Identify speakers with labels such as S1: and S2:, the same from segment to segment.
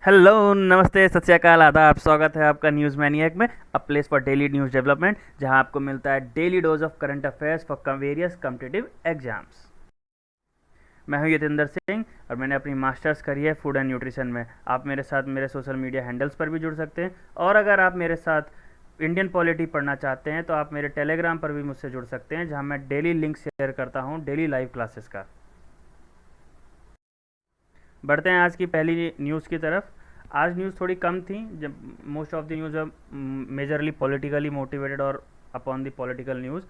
S1: Hello, नमस्ते, सत श्री अकाल, आदाब। स्वागत है आपका न्यूज़ मैनिएक में, a place for daily news development, जहां आपको मिलता है daily dose of current affairs for various competitive exams. मैं हूं यतेंद्र सिंह और मैंने अपनी मास्टर्स करी है फूड एंड न्यूट्रिशन में। आप मेरे साथ मेरे सोशल मीडिया हैंडल्स पर भी जुड़ सकते हैं, और अगर आप मेरे साथ इंडियन पॉलिटी पढ़ना चाहते हैं तो आप मेरे टेलीग्राम पर भी मुझसे जुड़ सकते हैं, जहाँ मैं डेली लिंक शेयर करता हूँ डेली लाइव क्लासेस का। बढ़ते हैं आज की पहली न्यूज़ की तरफ। आज न्यूज़ थोड़ी कम थी, जब most of the news majorly politically motivated और अपॉन द पॉलिटिकल न्यूज़।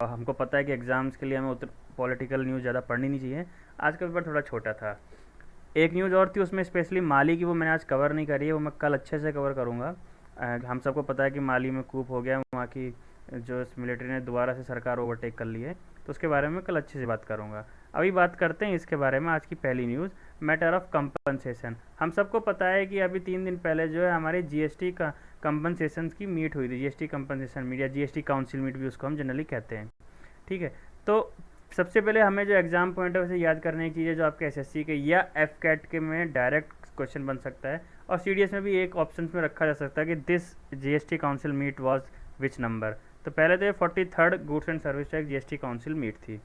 S1: हमको पता है कि एग्ज़ाम्स के लिए हमें उतना पॉलिटिकल न्यूज़ ज़्यादा पढ़नी नहीं चाहिए। आज का पेपर थोड़ा छोटा था। एक न्यूज़ और थी, उसमें स्पेशली माली की, वो मैंने आज कवर नहीं करी है, वो मैं कल अच्छे से कवर करूँगा। हम सबको पता है कि माली में कूप हो गया, वहाँ की जो मिलिट्री ने दोबारा से सरकार ओवरटेक कर ली है, तो उसके बारे में कल अच्छे से बात करूँगा। अभी बात करते हैं इसके बारे में। आज की पहली न्यूज़, मैटर ऑफ कंपनसेशन। हम सबको पता है कि अभी 3 दिन पहले जो है हमारी जीएसटी का कंपनसेशन की मीट हुई थी। जीएसटी कंपनसेशन मीट या जीएसटी काउंसिल मीट भी उसको हम जनरली कहते हैं। ठीक है, तो सबसे पहले हमें जो एग्जाम पॉइंट ऑफ से याद करने की चीज़ है, जो आपके एसएससी के या एफ कैट के में डायरेक्ट क्वेश्चन बन सकता है, और सीडीएस में भी एक ऑप्शन में रखा जा सकता है कि this GST council meet was which number. तो पहले तो ये 43rd goods and service tax GST council meet थी।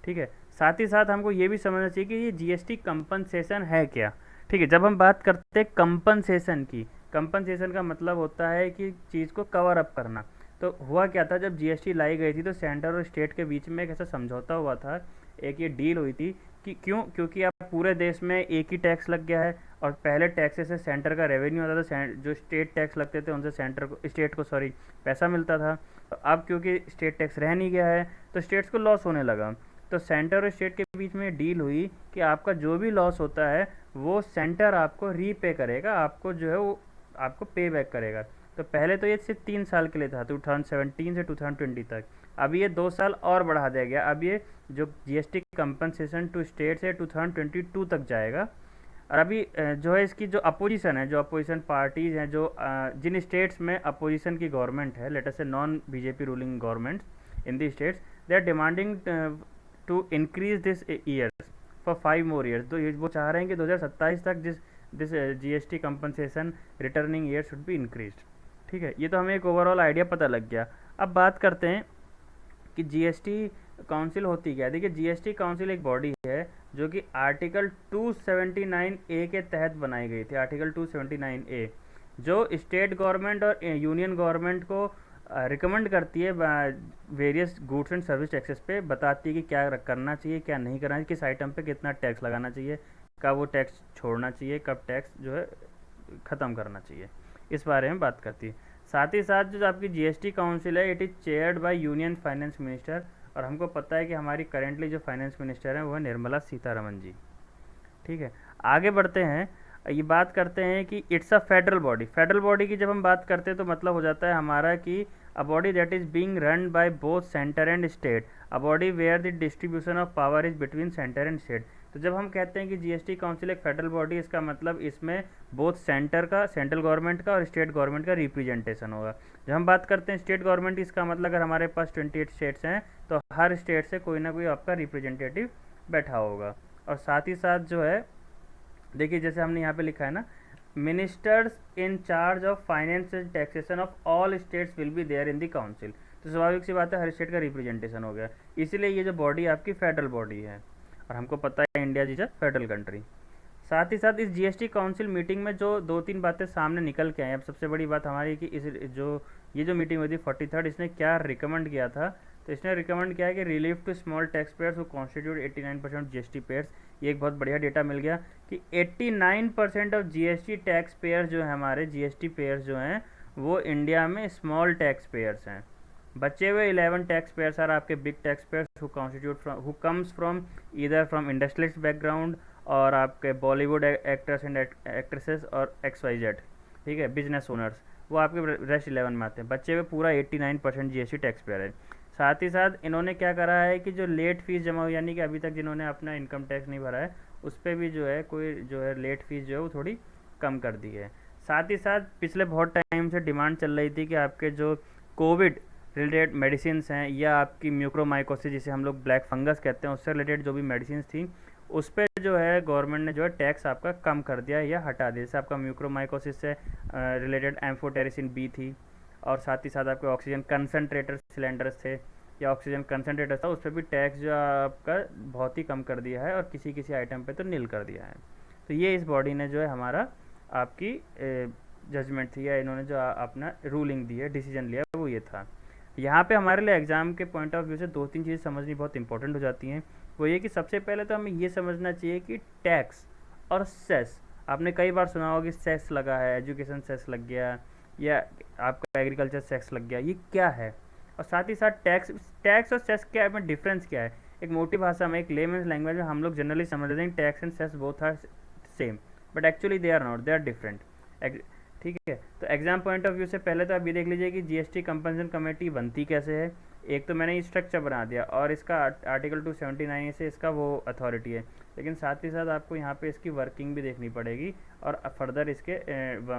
S1: ठीक है, साथ ही साथ हमको ये भी समझना चाहिए कि ये जीएसटी कंपनसेशन है क्या। ठीक है, जब हम बात करते हैं कंपनसेशन की, कंपनसेशन का मतलब होता है कि चीज़ को कवर अप करना। तो हुआ क्या था, जब जीएसटी लाई गई थी तो सेंटर और स्टेट के बीच में एक ऐसा समझौता हुआ था, एक ये डील हुई थी कि क्योंकि अब पूरे देश में एक ही टैक्स लग गया है, और पहले टैक्सेस से सेंटर का रेवेन्यू आता था, जो स्टेट टैक्स लगते थे उनसे स्टेट को पैसा मिलता था। तो अब क्योंकि स्टेट टैक्स रह नहीं गया है, तो स्टेट्स को लॉस होने लगा। तो सेंटर और स्टेट के बीच में डील हुई कि आपका जो भी लॉस होता है वो सेंटर आपको रीपे करेगा, आपको जो है वो आपको पे बैक करेगा। तो पहले तो ये सिर्फ 3 साल के लिए था, 2017 से 2020 तक। अब ये 2 साल और बढ़ा दिया गया। अब ये जो जीएसटी कंपनसेशन टू स्टेट है 2022 तक जाएगा। और अभी जो है इसकी जो अपोजिशन है, जो अपोजिशन पार्टीज़ हैं, जो जिन स्टेट्स में अपोजिशन की गवर्नमेंट है, लेटर से non BJP ruling governments in the states, they are demanding to increase this years for 5 more years। तो वो चाह रहे हैं कि 2027 तक this GST compensation returning year should be increase. ठीक है, ये तो हमें एक ओवरऑल आइडिया पता लग गया। अब बात करते हैं कि जीएसटी काउंसिल होती क्या है। देखिए, जीएसटी काउंसिल एक बॉडी है जो कि आर्टिकल 279 ए के तहत बनाई गई थी। आर्टिकल 279 ए जो स्टेट गवर्नमेंट और यूनियन गवर्नमेंट को रिकमेंड करती है various goods and service taxes पे, बताती है कि क्या करना चाहिए, क्या नहीं करना चाहिए, किस आइटम पे कितना टैक्स लगाना चाहिए, कब वो टैक्स छोड़ना चाहिए, कब टैक्स जो है ख़त्म करना चाहिए, इस बारे में बात करती है। साथ ही साथ जो आपकी जीएसटी काउंसिल है, it is chaired by union finance minister, और हमको पता है कि हमारी करेंटली जो फाइनेंस मिनिस्टर हैं वो है निर्मला सीतारमन जी। ठीक है, आगे बढ़ते हैं। ये बात करते हैं कि it's a federal body. Federal body की जब हम बात करते हैं तो मतलब हो जाता है हमारा कि a body that is being run by both centre and state, a body where the distribution of power is between centre and state. तो जब हम कहते हैं कि जीएसटी काउंसिल एक फेडरल बॉडी, इसका मतलब इसमें बोथ सेंटर का, सेंट्रल गवर्नमेंट का और स्टेट गवर्नमेंट का रिप्रेजेंटेशन होगा। जब हम बात करते हैं स्टेट गवर्नमेंट, इसका मतलब अगर हमारे पास 28 स्टेट्स हैं तो हर स्टेट से कोई ना कोई आपका रिप्रेजेंटेटिव बैठा होगा। और साथ ही साथ जो है, देखिए जैसे हमने यहाँ पे लिखा है ना, ministers in charge of finance and taxation of all states will be there in the council. तो स्वाभाविक सी बात है, हर स्टेट का रिप्रेजेंटेशन हो गया, इसीलिए ये जो बॉडी आपकी फेडरल बॉडी है, और हमको पता है India is a federal country. साथ ही साथ इस जीएसटी काउंसिल मीटिंग में जो 2-3 बातें सामने निकल के आई। अब सबसे बड़ी बात हमारी कि इस जो मीटिंग हुई थी 43rd, इसने क्या रिकमेंड किया था। तो इसने रिकमेंड किया है कि relief to small tax payers who constitute 89% GST payers. ये एक बहुत बढ़िया डेटा मिल गया कि 89% ऑफ जीएसटी टैक्स पेयर्स जो हैं, हमारे जीएसटी पेयर्स जो हैं, वो इंडिया में स्मॉल टैक्स पेयर्स हैं। बचे हुए 11 टैक्स पेयर्स आर आपके big tax payers who comes from either from industrialist background, और आपके बॉलीवुड एक्टर्स एंड एक्ट्रेसेस और XYZ। ठीक है, बिजनेस ओनर्स, वो आपके रेस्ट 11 में आते हैं। बच्चे हुए पूरा 89% जीएसटी टैक्स पेयर है। साथ ही साथ इन्होंने क्या करा है कि जो लेट फीस जमा हुई, यानी कि अभी तक जिन्होंने अपना इनकम टैक्स नहीं भरा है, उस पर भी जो है कोई जो है लेट फीस जो है वो थोड़ी कम कर दी है। साथ ही साथ पिछले बहुत टाइम से डिमांड चल रही थी कि आपके जो कोविड रिलेटेड मेडिसिन हैं, या आपकी म्यूक्रोमाइकोसिस जिसे हम लोग ब्लैक फंगस कहते हैं, उससे रिलेटेड जो भी मेडिसिन थी, उस पे जो है गवर्नमेंट ने जो है टैक्स आपका कम कर दिया या हटा दिया। जैसे आपका म्यूक्रोमाइकोसिस से रिलेटेड एम्फोटेरिसिन बी थी, और साथ ही साथ आपके ऑक्सीजन कंसनट्रेटर सिलेंडर्स थे या ऑक्सीजन कंसनट्रेटर था, उस पर भी टैक्स जो आपका बहुत ही कम कर दिया है, और किसी किसी आइटम पे तो नील कर दिया है। तो ये इस बॉडी ने जो है हमारा आपकी जजमेंट थी, या इन्होंने जो अपना रूलिंग दी है, डिसीजन लिया, वो ये था। यहाँ पे हमारे लिए एग्ज़ाम के पॉइंट ऑफ व्यू से दो तीन चीज़ें समझनी बहुत इंपॉर्टेंट हो जाती हैं। वो ये कि सबसे पहले तो हमें ये समझना चाहिए कि टैक्स और सेस, आपने कई बार सुना होगा कि सेस लगा है, एजुकेशन सेस लग गया, या आपका एग्रीकल्चर सेस लग गया, ये क्या है। और साथ ही साथ टैक्स टैक्स और सेस क्या है, डिफरेंस क्या है। एक मोटी भाषा में, एक लेमन्स लैंग्वेज में हम लोग जनरली समझ लेते हैं tax and cess both are same, but actually they are not, they are different. ठीक है, तो एग्जाम पॉइंट ऑफ व्यू से पहले तो आप ये देख लीजिए कि जीएसटी कंपनसेशन कमेटी बनती कैसे है। एक तो मैंने ये स्ट्रक्चर बना दिया, और इसका आर्टिकल 279 से इसका वो अथॉरिटी है, लेकिन साथ ही साथ आपको यहाँ पे इसकी वर्किंग भी देखनी पड़ेगी, और फर्दर इसके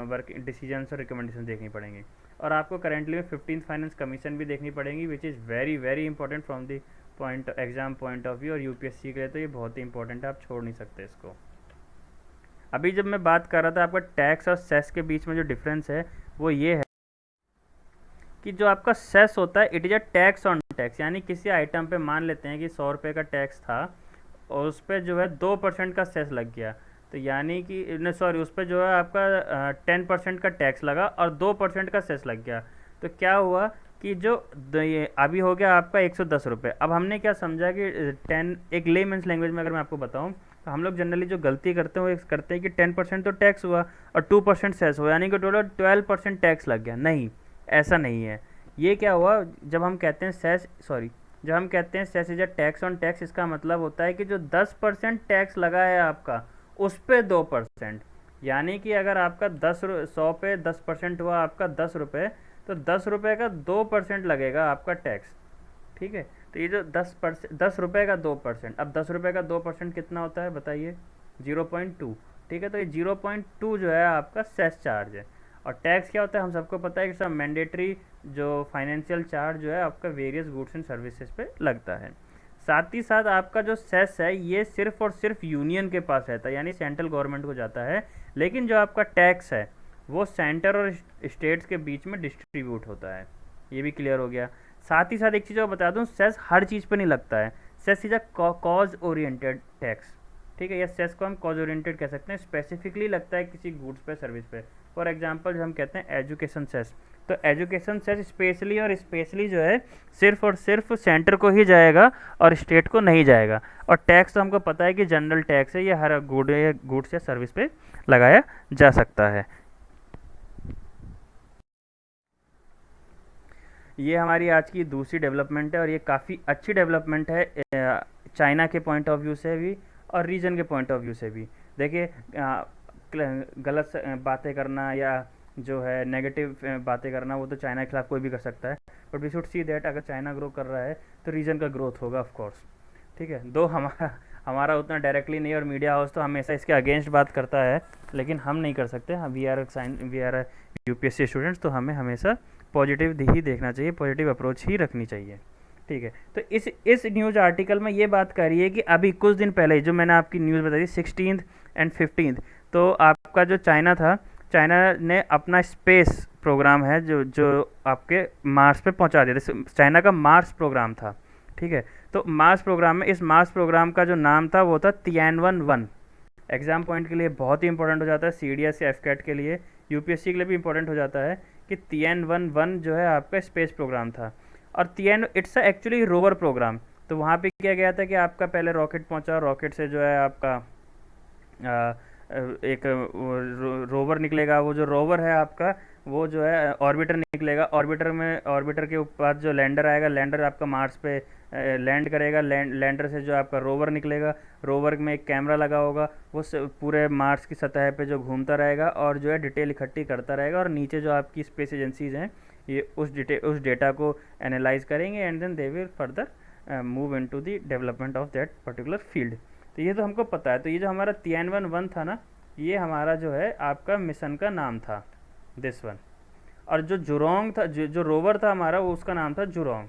S1: वर्किंग डिसीजंस और रिकमेंडेशन देखनी पड़ेंगी। और आपको करेंटली में 15th फाइनेंस कमीशन भी देखनी पड़ेगी, which is very very important from the point exam point of view, और यूपीएससी के लिए तो ये बहुत ही इंपॉर्टेंट है, आप छोड़ नहीं सकते इसको। अभी जब मैं बात कर रहा था आपका टैक्स और सेस के बीच में जो डिफरेंस है वो ये है कि जो आपका सेस होता है, it is a tax on tax, यानी किसी आइटम पे मान लेते हैं कि 100 रुपये का टैक्स था, और उस पर जो है 2% का सेस लग गया, तो यानी कि सॉरी, उस पर जो है आपका 10% का टैक्स लगा और 2% का सेस लग गया। तो क्या हुआ कि जो ये अभी हो गया आपका 110 रुपये। अब हमने क्या समझा कि 10, एक लेमन्स लैंग्वेज में अगर मैं आपको बताऊं, तो हम लोग जनरली जो गलती करते हैं वो करते हैं कि 10% तो टैक्स हुआ और 2% सेस हुआ, यानी कि टोटल 12% टैक्स लग गया। नहीं, ऐसा नहीं है। ये क्या हुआ, जब हम कहते हैं cess is a tax on tax, इसका मतलब होता है कि जो 10% टैक्स लगा है आपका, उस पे 2%, यानी कि अगर आपका 100 पे 10% हुआ आपका 10 रुपये, तो 10 रुपये का 2% लगेगा आपका टैक्स। ठीक है, तो ये जो 10 रुपये का 2%, अब 10 रुपये का 2% कितना होता है बताइए, 0.2। ठीक है, तो ये 0.2 जो है आपका सेस चार्ज है। और टैक्स क्या होता है, हम सबको पता है कि सब मैंडेटरी जो फाइनेंशियल चार्ज जो है आपका वेरियस गुड्स एंड सर्विसेज पे लगता है। साथ ही साथ आपका जो सेस है ये सिर्फ और सिर्फ यूनियन के पास रहता है, यानी सेंट्रल गवर्नमेंट को जाता है, लेकिन जो आपका टैक्स है वो सेंटर और स्टेट्स के बीच में डिस्ट्रीब्यूट होता है। ये भी क्लियर हो गया। साथ ही साथ एक चीज़ और बता दूं, सेस हर चीज़ पे नहीं लगता है, cess is a cause oriented tax. ठीक है, या सेस को हम कॉज ओरिएंटेड कह सकते हैं, स्पेसिफिकली लगता है किसी गुड्स पे सर्विस पे। फॉर एग्जांपल जो हम कहते हैं एजुकेशन सेस, तो एजुकेशन सेस स्पेशली जो है सिर्फ और सिर्फ सेंटर को ही जाएगा और स्टेट को नहीं जाएगा। और टैक्स तो हमको पता है कि जनरल टैक्स है, ये हर गुड्स या सर्विस पे लगाया जा सकता है। ये हमारी आज की दूसरी डेवलपमेंट है, और ये काफ़ी अच्छी डेवलपमेंट है चाइना के पॉइंट ऑफ व्यू से भी और रीजन के पॉइंट ऑफ व्यू से भी। देखिए, गलत बातें करना या जो है नेगेटिव बातें करना, वो तो चाइना के खिलाफ कोई भी कर सकता है, but we should see that अगर चाइना ग्रो कर रहा है तो रीजन का ग्रोथ होगा ऑफ कोर्स। ठीक है, दो हमारा उतना डायरेक्टली नहीं, और मीडिया हाउस तो हमेशा इसके अगेंस्ट बात करता है, लेकिन हम नहीं कर सकते। वी आर यूपीएससी स्टूडेंट्स, तो हमें हमेशा पॉजिटिव ही देखना चाहिए, पॉजिटिव अप्रोच ही रखनी चाहिए। ठीक है, तो इस न्यूज़ आर्टिकल में ये बात कर रही है कि अभी कुछ दिन पहले जो मैंने आपकी न्यूज़ बताई 16th एंड 15th, तो आपका जो चाइना था, चाइना ने अपना स्पेस प्रोग्राम है जो आपके मार्स पे पहुंचा दिया था। चाइना का मार्स प्रोग्राम था। ठीक है, तो मार्स प्रोग्राम में, इस मार्स प्रोग्राम का जो नाम था वो था तियानवन-1। एग्जाम पॉइंट के लिए बहुत ही इंपॉर्टेंट हो जाता है, सीडीएस या एफकेट के लिए, यूपीएससी के लिए भी इंपॉर्टेंट हो जाता है कि तियानवन-1 जो है आपका स्पेस प्रोग्राम था। और इट्स एक्चुअली रोवर प्रोग्राम। तो वहाँ पे किया गया था कि आपका पहले रॉकेट पहुँचा, रॉकेट से जो है आपका एक रोवर निकलेगा, वो जो रोवर है आपका वो जो है ऑर्बिटर निकलेगा, ऑर्बिटर के ऊपर जो लैंडर आएगा, लैंडर आपका मार्स पे लैंड करेगा, लैंडर से जो आपका रोवर निकलेगा, रोवर में एक कैमरा लगा होगा, वो पूरे मार्स की सतह पे जो घूमता रहेगा और जो है डिटेल इकट्ठी करता रहेगा, और नीचे जो आपकी स्पेस एजेंसीज हैं ये उस डेटा को एनालाइज करेंगे, and then they will further move into the development of that particular field. तो ये तो हमको पता है। तो ये जो हमारा तियानवन-1 था ना, ये हमारा जो है आपका मिशन का नाम था, दिस वन। और जो जुरोंग था, जो रोवर था हमारा, वो उसका नाम था जुरोंग।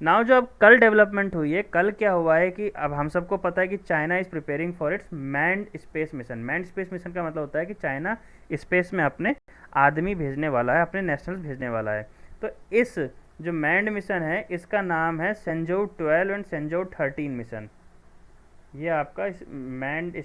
S1: नाउ जो अब कल डेवलपमेंट हुई है, कल क्या हुआ है कि अब हम सबको पता है कि China is preparing for its manned space mission. Manned space mission का मतलब होता है कि चाइना स्पेस में अपने आदमी भेजने वाला है, अपने नेशनल्स भेजने वाला है। तो इस जो मैन्ड मिशन है इसका नाम है सेंजोउ 12 एंड सेंजोउ 13 मिशन। ये आपका इस मैन्ड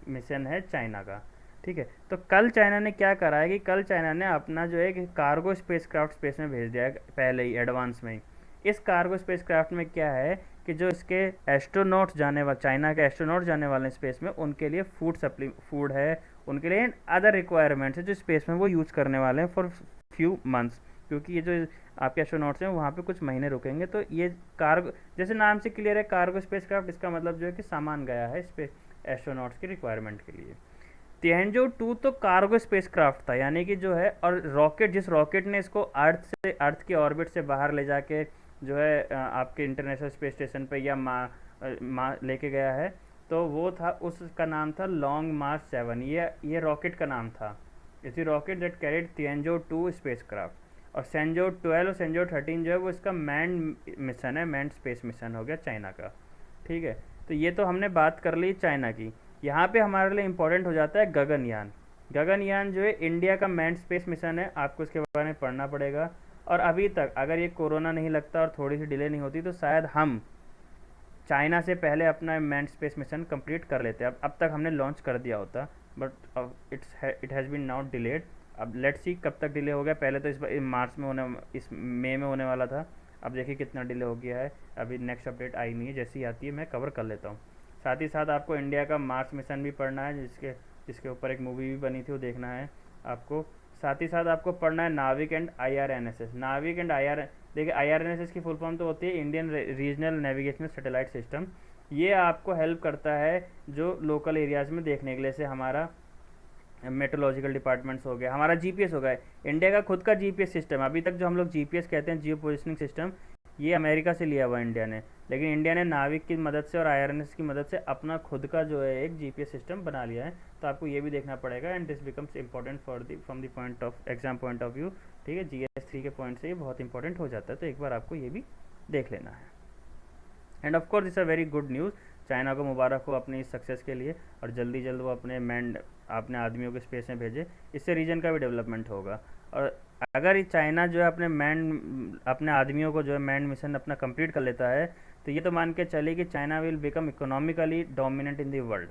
S1: मिशन है चाइना का। ठीक है, तो कल चाइना ने क्या करा है कि कल चाइना ने अपना जो है कि कार्गो स्पेसक्राफ्ट स्पेस में भेज दिया है पहले ही एडवांस में ही। इस कार्गो स्पेसक्राफ्ट में क्या है कि जो इसके एस्ट्रोनॉट्स जाने वाले, चाइना के एस्ट्रोनॉट जाने वाले स्पेस में, उनके लिए फूड है, उनके लिए अदर रिक्वायरमेंट्स है जो स्पेस में वो यूज़ करने वाले हैं फॉर फ्यू मंथ्स। क्योंकि ये जो आपके एस्ट्रोनॉट्स हैं वहाँ पे कुछ महीने रुकेंगे। तो ये कार्गो, जैसे नाम से क्लियर है कार्गो स्पेसक्राफ्ट, इसका मतलब जो है कि सामान गया है स्पेस एस्ट्रोनॉट्स की रिक्वायरमेंट के लिए। तिहंजो 2 तो कार्गो स्पेसक्राफ्ट था, यानी कि जो है, और रॉकेट, जिस रॉकेट ने इसको अर्थ के ऑर्बिट से बाहर ले जाके जो है आपके इंटरनेशनल स्पेस स्टेशन पे या लेके गया है, तो वो था, उसका नाम था लॉन्ग मार्च 7। ये रॉकेट का नाम था। इसी रॉकेट दैट कैरिड तिहंजो 2 स्पेसक्राफ्ट। और सेंजो 12 और सेंजो 13 जो है वो इसका मैंड मिशन है, मैंड स्पेस मिशन हो गया चाइना का। ठीक है, तो ये तो हमने बात कर ली चाइना की। यहाँ पे हमारे लिए इम्पोर्टेंट हो जाता है गगनयान। गगनयान जो है इंडिया का मैंड स्पेस मिशन है, आपको इसके बारे में पढ़ना पड़ेगा। और अभी तक अगर ये कोरोना नहीं लगता और थोड़ी सी डिले नहीं होती तो शायद हम चाइना से पहले अपना मैंड स्पेस मिशन कंप्लीट कर लेते। अब तक हमने लॉन्च कर दिया होता, but it has been now delayed. अब लेट्स सी कब तक डिले हो गया। पहले तो इस मार्च में होने, इस मई में होने वाला था, अब देखिए कितना डिले हो गया है। अभी नेक्स्ट अपडेट आई नहीं है, जैसी आती है मैं कवर कर लेता हूँ। साथ ही साथ आपको इंडिया का मार्स मिशन भी पढ़ना है, जिसके ऊपर एक मूवी भी बनी थी, वो देखना है आपको। साथ ही साथ आपको पढ़ना है नाविक एंड IRNSS। नाविक एंड देखिए IRNSS की फुल फॉर्म तो होती है Indian regional navigational satellite system. ये आपको हेल्प करता है जो लोकल एरियाज़ में देखने के लिए, से हमारा मेट्रोलॉजिकल डिपार्टमेंट्स हो गया, हमारा GPS हो गया। इंडिया का खुद का GPS सिस्टम, अभी तक जो हम लोग GPS कहते हैं, जियो पोजिशनिंग सिस्टम, ये अमेरिका से लिया हुआ इंडिया ने। लेकिन इंडिया ने नाविक की मदद से और IRNS की मदद से अपना खुद का जो है एक GPS सिस्टम बना लिया है। तो आपको ये भी देखना पड़ेगा, and this becomes important from the point of exam point of view. ठीक है, GS3 के पॉइंट से ये बहुत इंपॉर्टेंट हो जाता है, तो एक बार आपको ये भी देख लेना है। End of course it's a very good news. China को मुबारक हो अपनी इस सक्सेस के लिए, और जल्दी जल्द वो अपने आदमियों को स्पेस में भेजे। इससे रीजन का भी डेवलपमेंट होगा। और अगर ये चाइना जो है अपने आदमियों को जो है मैंड मिशन अपना कंप्लीट कर लेता है, तो ये तो मान के चलिए कि China will become economically dominant in the world.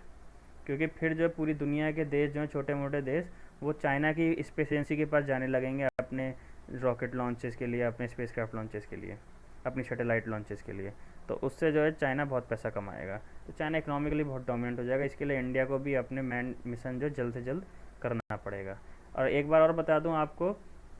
S1: क्योंकि फिर जो पूरी दुनिया के देश जो हैं, छोटे मोटे देश, वो चाइना की स्पेस एजेंसी के पास जाने लगेंगे अपने रॉकेट लॉन्चेस के लिए, अपने स्पेसक्राफ्ट लॉन्चेस के लिए, अपनी सैटेलाइट लॉन्चेस के लिए। तो उससे जो है चाइना बहुत पैसा कमाएगा, तो चाइना इकोनॉमिकली बहुत डोमिनेंट हो जाएगा। इसके लिए इंडिया को भी अपने मैंड मिशन जो जल्द से जल्द करना पड़ेगा। और एक बार और बता दूं आपको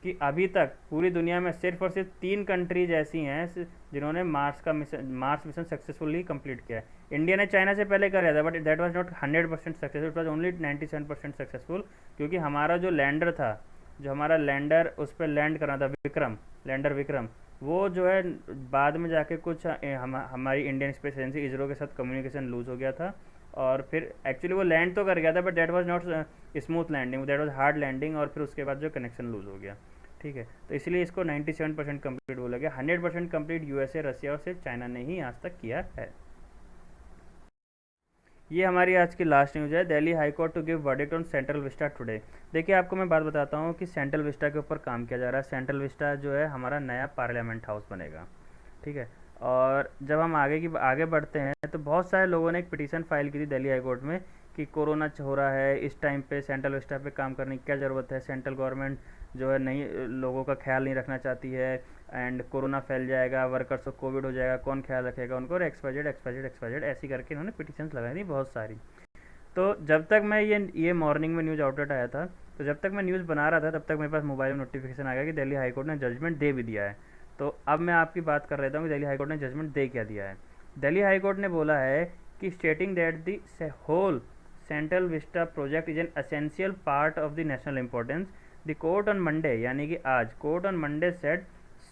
S1: कि अभी तक पूरी दुनिया में सिर्फ और सिर्फ 3 कंट्रीज ऐसी हैं जिन्होंने मार्स मिशन सक्सेसफुली कंप्लीट किया है। इंडिया ने चाइना से पहले कर लिया था, but that was not 100% successful, it was only 97% successful. क्योंकि हमारा जो लैंडर था, जो हमारा लैंडर उस पर लैंड करना था, लैंडर विक्रम, वो जो है बाद में जाके कुछ हमारी इंडियन स्पेस एजेंसी इसरो के साथ कम्युनिकेशन लूज हो गया था। और फिर एक्चुअली वो लैंड तो कर गया था, but that was not smooth landing, that was hard landing, और फिर उसके बाद जो कनेक्शन लूज हो गया। ठीक है, तो इसलिए इसको 97% कंप्लीट बोला गया। 100% कंप्लीट USA, रसिया और सिर्फ चाइना ने ही आज तक किया है। ये हमारी आज की लास्ट न्यूज़ है। Delhi high court to give verdict on Central Vista today. देखिए, आपको मैं बात बताता हूँ कि सेंट्रल विस्टा के ऊपर काम किया जा रहा है। सेंट्रल विस्टा जो है हमारा नया पार्लियामेंट हाउस बनेगा। ठीक है, और जब हम आगे बढ़ते हैं तो बहुत सारे लोगों ने एक पिटीशन फाइल की थी दिल्ली हाई कोर्ट में कि कोरोना हो रहा है, इस टाइम पे सेंट्रल विस्टा पे काम करने की क्या ज़रूरत है, सेंट्रल गवर्नमेंट जो है नहीं, लोगों का ख्याल नहीं रखना चाहती है, एंड कोरोना फैल जाएगा, वर्कर्स को कोविड हो जाएगा, कौन ख्याल रखेगा उनको, और XYZ ऐसी करके इन्होंने पिटीशंस लगाई थी बहुत सारी। तो जब तक मैं ये मॉर्निंग में न्यूज़ आउटलेट आया था, तो जब तक मैं न्यूज़ बना रहा था तब तक मेरे पास मोबाइल में नोटिफिकेशन आ गया कि दिल्ली हाई कोर्ट ने जजमेंट दे भी दिया है। तो अब मैं आपकी बात कर रहा हूँ कि दिल्ली हाई कोर्ट ने जजमेंट दे क्या दिया है। दिल्ली हाई कोर्ट ने बोला है कि stating that the whole Central Vista project is an essential part of the national importance. The court on Monday, यानी कि आज, court on Monday said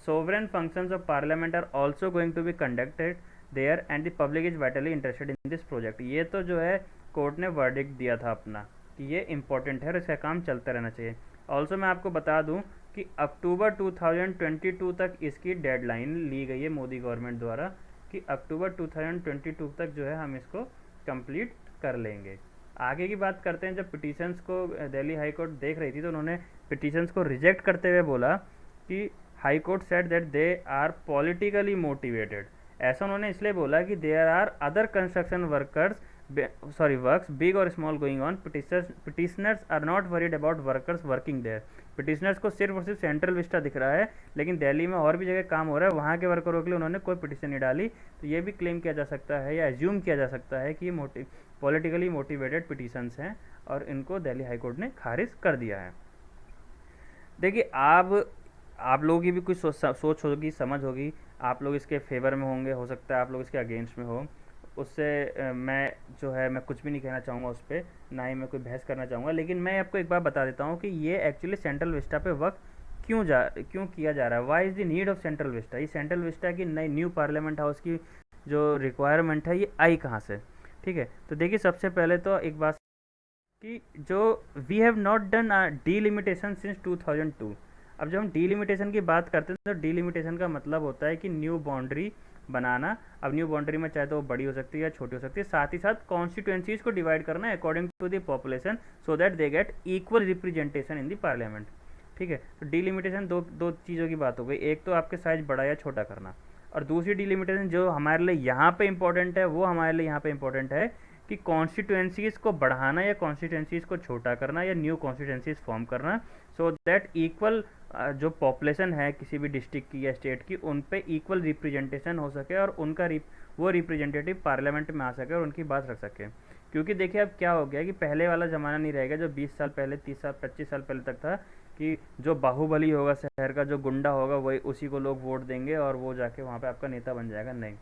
S1: sovereign functions of parliament are also going to be conducted there and the public is vitally interested in this project. ये तो जो है court ने verdict दिया था अपना कि ये इम्पोर्टेंट है और इसका काम चलता रहना चाहिए। ऑल्सो मैं आपको बता दूं कि अक्टूबर 2022 तक इसकी डेडलाइन ली गई है मोदी गवर्नमेंट द्वारा, कि अक्टूबर 2022 तक जो है हम इसको कंप्लीट कर लेंगे। आगे की बात करते हैं। जब पिटीशंस को दिल्ली हाई कोर्ट देख रही थी तो उन्होंने पिटीशंस को रिजेक्ट करते हुए बोला कि high court said that they are politically motivated. ऐसा उन्होंने इसलिए बोला कि there are other construction works big और small going on, petitioners are not worried about workers working there. Petitioners को सिर्फ और सिर्फ सेंट्रल विस्टा दिख रहा है, लेकिन दिल्ली में और भी जगह काम हो रहा है, वहाँ के वर्करों के लिए उन्होंने कोई पिटिशन नहीं डाली। तो ये भी क्लेम किया जा सकता है या एज्यूम किया जा सकता है कि ये पॉलिटिकली मोटिवेटेड पिटिशंस हैं और इनको दिल्ली हाई कोर्ट ने खारिज कर दिया है। देखिए, आप लोगों की भी कुछ सोच होगी, समझ होगी। आप लोग इसके फेवर में होंगे, हो सकता है आप लोग इसके अगेंस्ट में हो। उससे मैं कुछ भी नहीं कहना चाहूँगा उस पर, ना ही मैं कोई बहस करना चाहूँगा। लेकिन मैं आपको एक बात बता देता हूँ कि ये एक्चुअली सेंट्रल विस्टा पे वर्क क्यों किया जा रहा है। Why is the need of Central Vista. ये सेंट्रल विस्टा की नई न्यू पार्लियामेंट हाउस की जो रिक्वायरमेंट है ये आई कहाँ से? ठीक है, तो देखिए, सबसे पहले तो एक बात कि जो we have not done delimitation since 2002। अब जब हम डीलिमिटेशन की बात करते हैं तो डीलिमिटेशन का मतलब होता है कि न्यू बाउंड्री बनाना। अब न्यू बाउंड्री में चाहे तो वो बड़ी हो सकती है या छोटी हो सकती है, साथ ही साथ कॉन्स्टिट्यूएंसीज को डिवाइड करना है according to the population, so that they get equal representation in the parliament. ठीक है, तो डीलिमिटेशन दो चीज़ों की बात हो गई। एक तो आपके साइज बड़ा या छोटा करना, और दूसरी डीलिमिटेशन जो हमारे लिए यहाँ पे इंपॉर्टेंट है, वो हमारे लिए यहाँ पे इंपॉर्टेंट है कि कॉन्स्टिट्यूएंसीज को बढ़ाना या कॉन्स्टिट्यूएंसीज को छोटा करना या न्यू कॉन्स्टिट्यूएंसीज फॉर्म करना, सो दैट इक्वल जो पॉपुलेशन है किसी भी डिस्ट्रिक्ट की या स्टेट की, उन पे इक्वल रिप्रेजेंटेशन हो सके और उनका वो रिप्रेजेंटेटिव पार्लियामेंट में आ सके और उनकी बात रख सके। क्योंकि देखिए, अब क्या हो गया कि पहले वाला ज़माना नहीं रहेगा जो 20 साल पहले, 30 साल, 25 साल पहले तक था, कि जो बाहुबली होगा शहर का, जो गुंडा होगा, वही उसी को लोग वोट देंगे और वो जाके वहाँ पे आपका नेता बन जाएगा। नहीं,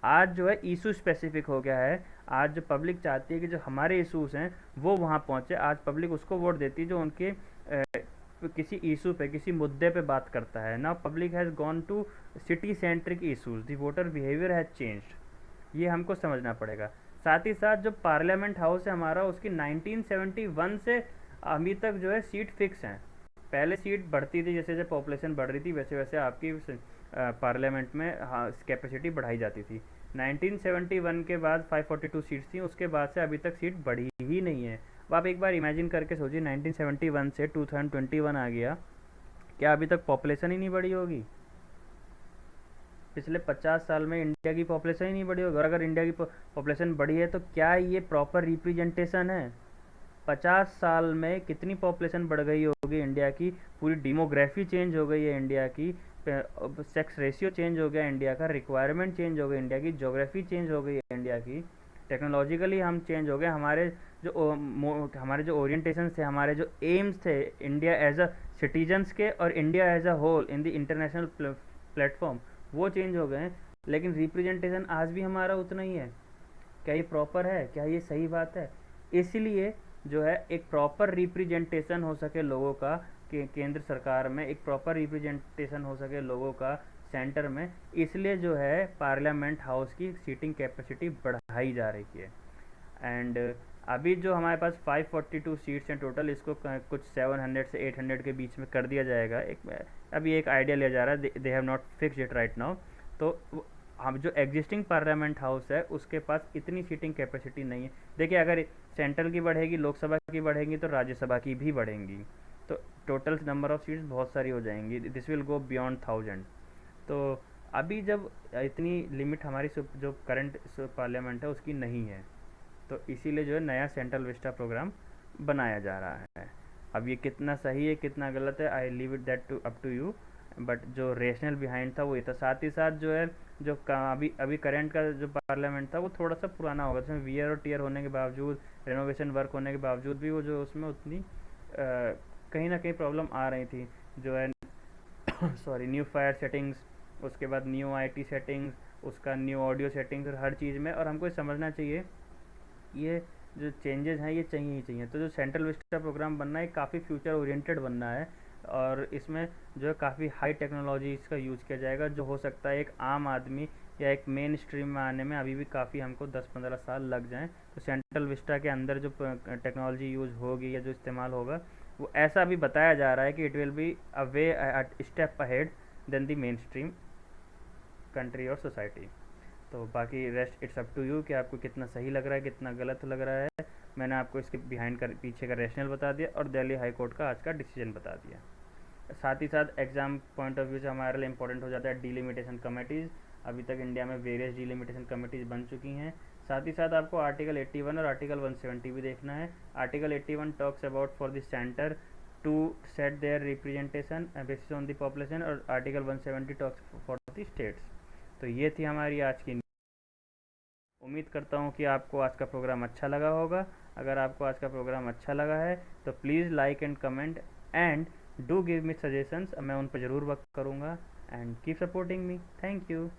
S1: आज जो है इशू स्पेसिफिक हो गया है। आज जो पब्लिक चाहती है कि जो हमारे इशूज़ हैं वो वहाँ पहुँचे, आज पब्लिक उसको वोट देती है जो उनके किसी इशू पे, किसी मुद्दे पे बात करता है। Now public has gone to city centric issues, the voter behaviour has changed. ये हमको समझना पड़ेगा। साथ ही साथ जो पार्लियामेंट हाउस है हमारा, उसकी 1971 से अभी तक जो है सीट फिक्स हैं। पहले सीट बढ़ती थी, जैसे जैसे पॉपुलेशन बढ़ रही थी वैसे वैसे आपकी पार्लियामेंट में कैपेसिटी बढ़ाई जाती थी। 1971 के बाद 542 सीट्स थी, उसके बाद से अभी तक सीट बढ़ी ही नहीं है। अब आप एक बार इमेजिन करके सोचिए, 1971 से 2021 आ गया, क्या अभी तक पॉपुलेशन ही नहीं बढ़ी होगी? पिछले 50 साल में इंडिया की पॉपुलेशन ही नहीं बढ़ी होगी। और अगर इंडिया की पॉपुलेशन बढ़ी है तो क्या ये प्रॉपर रिप्रेजेंटेशन है? 50 साल में कितनी पॉपुलेशन बढ़ गई होगी इंडिया की, पूरी डेमोग्राफी चेंज हो गई है इंडिया की, सेक्स रेशियो चेंज हो गया इंडिया का, रिक्वायरमेंट चेंज हो गई इंडिया की, ज्योग्राफी चेंज हो गई है इंडिया की, टेक्नोलॉजिकली हम चेंज हो गए। हमारे जो ओरिएंटेशन थे, हमारे जो एम्स थे इंडिया एज अ सिटीजन्स के और India as a whole in the international platform, वो चेंज हो गए हैं। लेकिन रिप्रेजेंटेशन आज भी हमारा उतना ही है। क्या ये प्रॉपर है? क्या ये सही बात है? इसलिए जो है एक प्रॉपर रिप्रेजेंटेशन हो सके लोगों का, केंद्र सरकार में एक प्रॉपर रिप्रेजेंटेशन हो सके लोगों का सेंटर में, इसलिए जो है पार्लियामेंट हाउस की सीटिंग कैपेसिटी बढ़ाई जा रही है। एंड अभी जो हमारे पास 542 सीट्स हैं टोटल, इसको कुछ 700 से 800 के बीच में कर दिया जाएगा। अभी एक आइडिया लिया जा रहा है, they have not fixed it right now. तो हम जो एग्जिस्टिंग पार्लियामेंट हाउस है उसके पास इतनी सीटिंग कैपेसिटी नहीं है। देखिए, अगर सेंट्रल की बढ़ेगी, लोकसभा की बढ़ेंगी, तो राज्यसभा की भी बढ़ेंगी, तो टोटल नंबर ऑफ सीट्स बहुत सारी हो जाएंगी। This will go beyond 1000। तो अभी जब इतनी लिमिट हमारी जो करंट पार्लियामेंट है उसकी नहीं है, तो इसीलिए जो है नया सेंट्रल विस्टा प्रोग्राम बनाया जा रहा है। अब ये कितना सही है कितना गलत है, I leave it that up to you, but जो रेशनल बिहाइंड था वो ये था। साथ ही साथ जो है जो अभी करंट का जो पार्लियामेंट था वो थोड़ा सा पुराना होगा, जिसमें वियर और टीयर होने के बावजूद, रेनोवेशन वर्क होने के बावजूद भी वो जो उसमें उतनी कहीं ना कहीं प्रॉब्लम आ रही थी। जो है सॉरी, न्यू फायर सेटिंग्स, उसके बाद न्यू आईटी सेटिंग्स, उसका न्यू ऑडियो सेटिंग्स, और हर चीज़ में। और हमको ये समझना चाहिए ये जो चेंजेस हैं ये चाहिए ही चाहिए। तो जो सेंट्रल विस्टा प्रोग्राम बनना है काफ़ी फ्यूचर ओरिएंटेड बनना है, और इसमें जो है काफ़ी हाई टेक्नोलॉजी इसका यूज़ किया जाएगा, जो हो सकता है एक आम आदमी या एक मेन स्ट्रीम में आने में अभी भी काफ़ी हमको 10-15 साल लग जाएं। तो सेंट्रल विस्टा के अंदर जो टेक्नोलॉजी यूज़ होगी या जो इस्तेमाल होगा, वो ऐसा भी बताया जा रहा है कि it will be a way step ahead then the mainstream country और सोसाइटी। तो बाकी rest it's up to you कि आपको कितना सही लग रहा है, कितना गलत लग रहा है। मैंने आपको इसके बिहाइंड का पीछे का रैशनल बता दिया और दिल्ली हाई कोर्ट का आज का डिसीजन बता दिया। साथ ही साथ एग्ज़ाम पॉइंट ऑफ व्यू से हमारे लिए इंपॉर्टेंट हो जाता है डिलिमिटेशन कमेटीज़। अभी तक इंडिया में वेरियस डिलिमिटेशन कमेटीज़ बन चुकी हैं। साथ ही साथ आपको आर्टिकल 81 और आर्टिकल 170 भी देखना है। Article 81 talks about for the centre to set their representation basis on the population, और article 170 talks for the states. तो ये थी हमारी आज की। उम्मीद करता हूँ कि आपको आज का प्रोग्राम अच्छा लगा होगा। अगर आपको आज का प्रोग्राम अच्छा लगा है तो please like and comment and do give me suggestions, मैं उन पर ज़रूर वर्क करूँगा। And keep supporting me. Thank you.